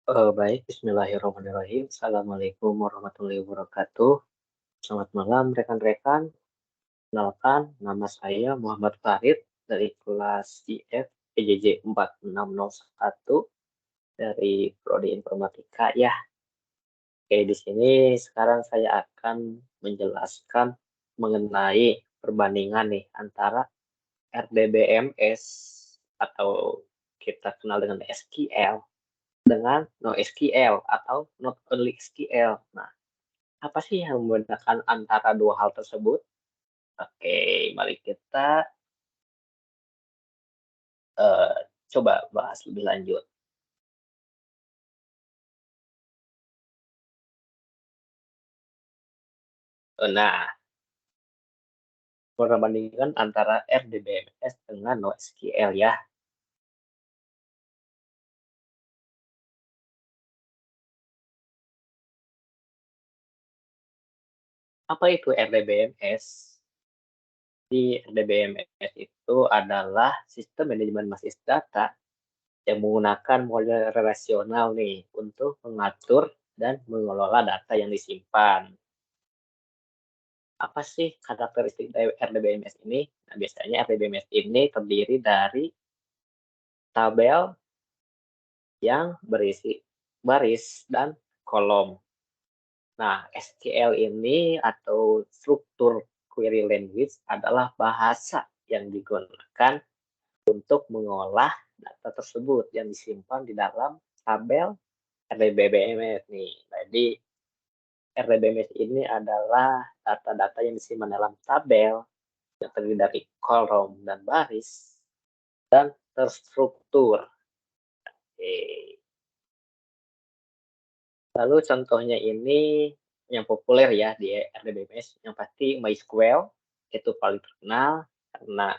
Baik, bismillahirrahmanirrahim. Assalamualaikum warahmatullahi wabarakatuh. Selamat malam rekan-rekan. Kenalkan, nama saya Muhammad Farid dari kelas IF PJJ 4601 dari Prodi Informatika ya. Oke, di sini sekarang saya akan menjelaskan mengenai perbandingan nih antara RDBMS atau kita kenal dengan SQL dengan NoSQL atau Not Only SQL. Nah, apa sih yang membedakan antara dua hal tersebut? Oke, mari kita eh, coba bahas lebih lanjut. Nah, perbandingan antara RDBMS dengan NoSQL ya. Apa itu RDBMS? Di RDBMS itu adalah sistem manajemen masis data yang menggunakan model relasional nih untuk mengatur dan mengelola data yang disimpan. Apa sih karakteristik dari RDBMS ini? Nah, biasanya RDBMS ini terdiri dari tabel yang berisi baris dan kolom. Nah, SQL ini atau struktur query language adalah bahasa yang digunakan untuk mengolah data tersebut yang disimpan di dalam tabel RDBMS nih. Jadi RDBMS ini adalah data-data yang disimpan dalam tabel yang terdiri dari kolom dan baris dan terstruktur. Oke. Lalu contohnya ini yang populer ya di RDBMS yang pasti MySQL itu paling terkenal karena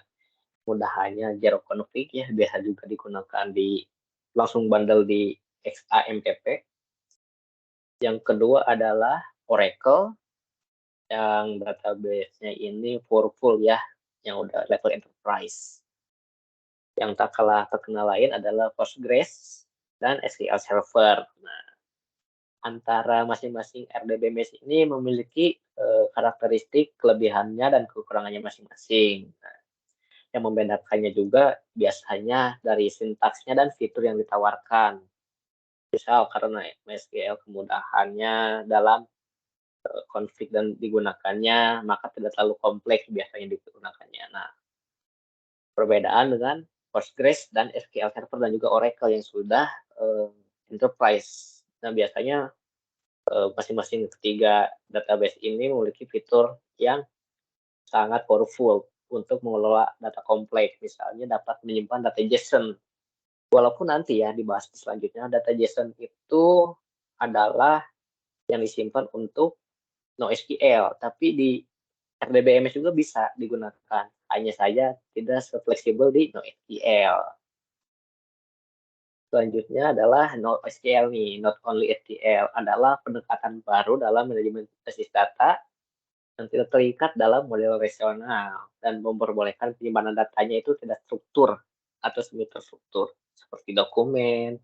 mudahannya zero config ya, biasa juga digunakan di langsung bundle di XAMPP. Yang kedua adalah Oracle yang database-nya ini powerful ya, yang udah level enterprise. Yang tak kalah terkenal lain adalah Postgres dan SQL Server. Nah, antara masing-masing RDBMS ini memiliki karakteristik kelebihannya dan kekurangannya masing-masing. Nah, yang membedakannya juga biasanya dari sintaksnya dan fitur yang ditawarkan. Misal karena MySQL kemudahannya dalam config dan digunakannya, maka tidak terlalu kompleks biasanya digunakannya. Nah, perbedaan dengan Postgres dan SQL Server dan juga Oracle yang sudah enterprise. Nah, biasanya masing-masing ketiga database ini memiliki fitur yang sangat powerful untuk mengelola data kompleks. Misalnya dapat menyimpan data JSON. Walaupun nanti ya dibahas selanjutnya, data JSON itu adalah yang disimpan untuk NoSQL, tapi di RDBMS juga bisa digunakan. Hanya saja tidak sefleksibel di NoSQL. Selanjutnya adalah NoSQL nih, Not Only SQL, adalah pendekatan baru dalam manajemen basis data yang tidak terikat dalam model relasional dan memperbolehkan penyimpanan datanya itu tidak struktur atau semi terstruktur seperti dokumen,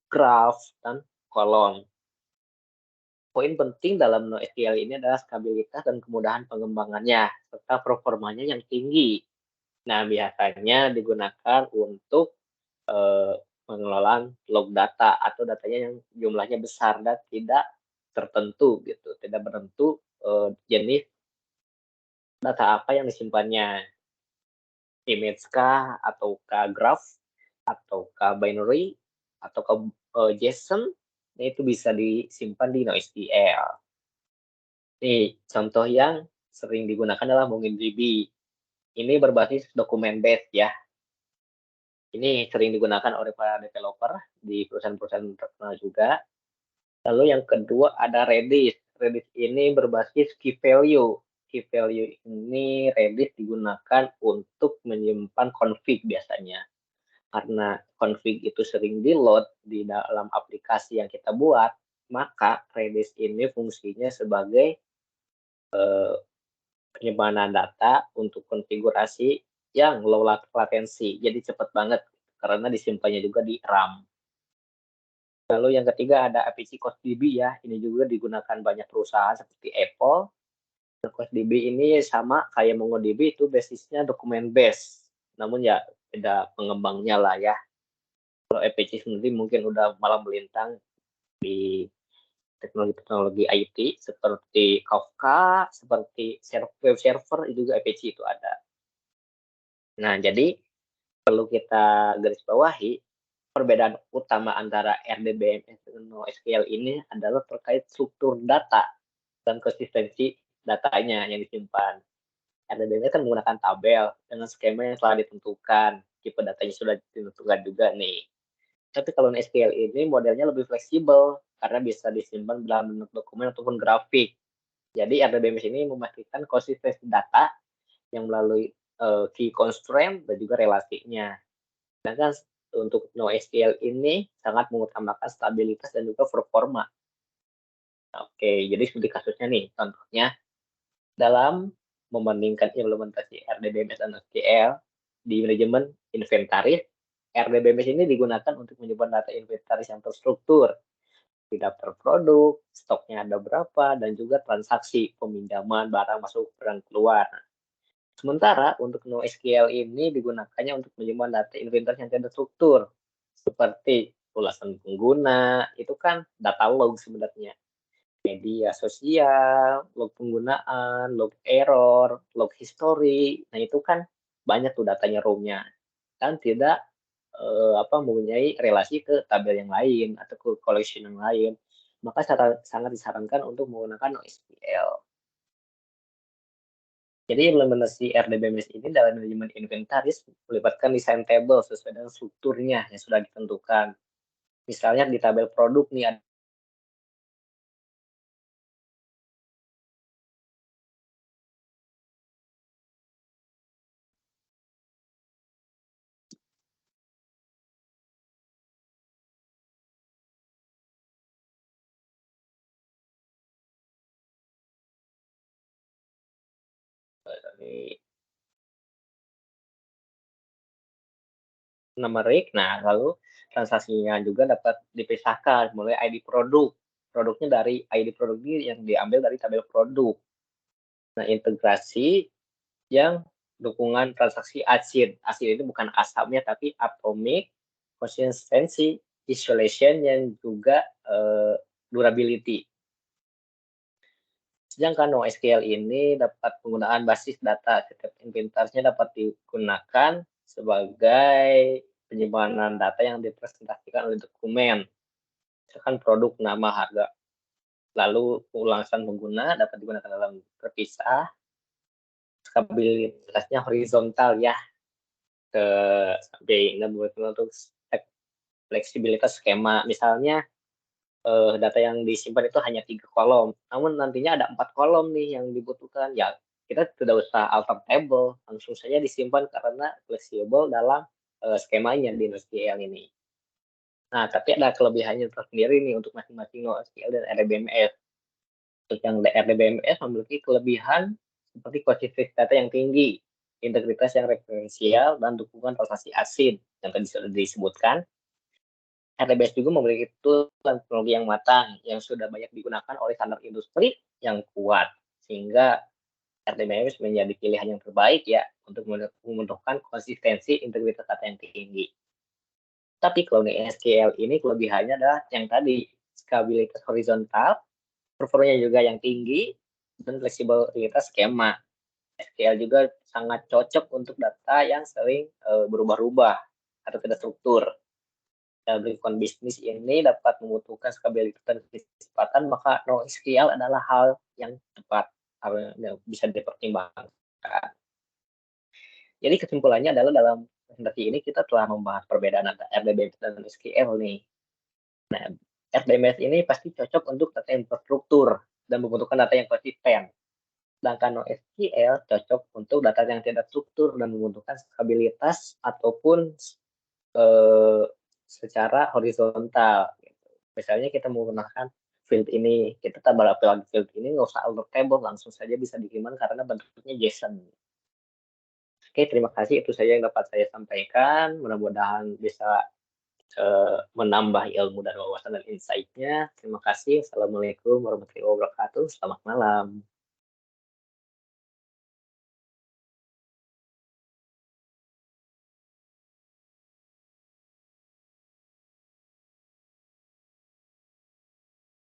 graf, dan kolom. Poin penting dalam NoSQL ini adalah stabilitas dan kemudahan pengembangannya serta performanya yang tinggi. Nah, biasanya digunakan untuk eh, pengelolaan log data atau datanya yang jumlahnya besar dan tidak tertentu gitu, tidak menentu jenis data apa yang disimpannya, image kah, ataukah graph, ataukah binary, ataukah JSON, nah, itu bisa disimpan di NoSQL. Nih, contoh yang sering digunakan adalah MongoDB. Ini berbasis dokumen base ya. Ini sering digunakan oleh para developer di perusahaan-perusahaan terkenal juga. Lalu yang kedua ada Redis. Redis ini berbasis key value. Key value ini Redis digunakan untuk menyimpan config biasanya. Karena config itu sering di-load di dalam aplikasi yang kita buat, maka Redis ini fungsinya sebagai penyimpanan data untuk konfigurasi yang low latency. Jadi cepat banget karena disimpannya juga di RAM. Lalu yang ketiga ada Apache CodeDB ya, ini juga digunakan banyak perusahaan seperti Apple. CodeDB ini sama kayak MongoDB, itu basisnya dokumen base, namun ya beda pengembangnya lah ya. Kalau Apache sendiri mungkin udah malah melintang di teknologi-teknologi IT seperti Kafka, seperti web server, itu juga Apache itu ada. Nah, jadi perlu kita garis bawahi, perbedaan utama antara RDBMS dan NoSQL ini adalah terkait struktur data dan konsistensi datanya yang disimpan. RDBMS kan menggunakan tabel dengan skema yang telah ditentukan, tipe datanya sudah ditentukan juga nih. Tapi kalau NoSQL ini modelnya lebih fleksibel karena bisa disimpan dalam bentuk dokumen ataupun grafik. Jadi RDBMS ini memastikan konsistensi data yang melalui key constraint dan juga relasinya. Sedangkan untuk NoSQL ini sangat mengutamakan stabilitas dan juga performa. Oke, jadi seperti kasusnya nih, contohnya dalam membandingkan implementasi RDBMS dan NoSQL di manajemen inventaris, RDBMS ini digunakan untuk menyimpan data inventaris yang terstruktur, di daftar produk, stoknya ada berapa, dan juga transaksi peminjaman barang masuk dan keluar. Sementara untuk NoSQL ini digunakannya untuk menyimpan data inventaris yang tidak struktur, seperti ulasan pengguna, itu kan data log sebenarnya. Media sosial, log penggunaan, log error, log history. Nah, itu kan banyak tuh datanya raw-nya. Kan tidak mempunyai relasi ke tabel yang lain atau ke collection yang lain. Maka sangat disarankan untuk menggunakan NoSQL. Jadi implementasi RDBMS ini dalam manajemen inventaris melibatkan desain table sesuai dengan strukturnya yang sudah ditentukan. Misalnya di tabel produk nih ada dari numerik, nah lalu transaksinya juga dapat dipisahkan mulai ID produk. Produknya dari ID produk ini yang diambil dari tabel produk. Nah, integrasi yang dukungan transaksi ACID. ACID itu bukan asamnya tapi atomic, consistency, isolation, yang juga durability. Sedangkan NoSQL ini dapat penggunaan basis data, setiap inventarisnya dapat digunakan sebagai penyimpanan data yang dipresentasikan oleh dokumen, misalkan produk, nama, harga. Lalu ulasan pengguna dapat digunakan dalam terpisah, stabilitasnya horizontal ya, ke sampai untuk fleksibilitas skema. Misalnya data yang disimpan itu hanya 3 kolom, namun nantinya ada 4 kolom nih yang dibutuhkan. Ya, kita tidak usah alter table, langsung saja disimpan karena fleksibel dalam skemanya di NoSQL ini. Nah, tapi ada kelebihannya tersendiri nih untuk masing-masing NoSQL dan RDBMS. Untuk yang RDBMS memiliki kelebihan seperti konsistensi data yang tinggi, integritas yang referensial, dan dukungan transaksi ACID yang tadi sudah disebutkan. RDBMS juga memiliki tool dan teknologi yang matang yang sudah banyak digunakan oleh standar industri yang kuat, sehingga RDBMS menjadi pilihan yang terbaik ya untuk membutuhkan konsistensi integritas data yang tinggi. Tapi kalau di SQL ini kelebihannya adalah yang tadi, stabilitas horizontal, performanya juga yang tinggi, dan fleksibilitas skema. SQL juga sangat cocok untuk data yang sering berubah-ubah atau tidak struktur. Lingkungan bisnis ini dapat membutuhkan stabilitas dan kecepatan, maka NoSQL adalah hal yang tepat, yang bisa dipertimbangkan. Jadi kesimpulannya adalah dalam presentasi ini kita telah membahas perbedaan antara RDBMS dan NoSQL nih. Nah, RDBMS ini pasti cocok untuk data infrastruktur dan membutuhkan data yang konsisten. Sedangkan NoSQL cocok untuk data yang tidak struktur dan membutuhkan stabilitas ataupun secara horizontal. Gitu. Misalnya kita menggunakan field ini, kita tambah lagi field ini, nggak usah alter table, langsung saja bisa dikirimkan karena bentuknya JSON. Oke, terima kasih. Itu saja yang dapat saya sampaikan. Mudah-mudahan bisa menambah ilmu dan wawasan dan insight-nya. Terima kasih. Assalamualaikum warahmatullahi wabarakatuh. Selamat malam.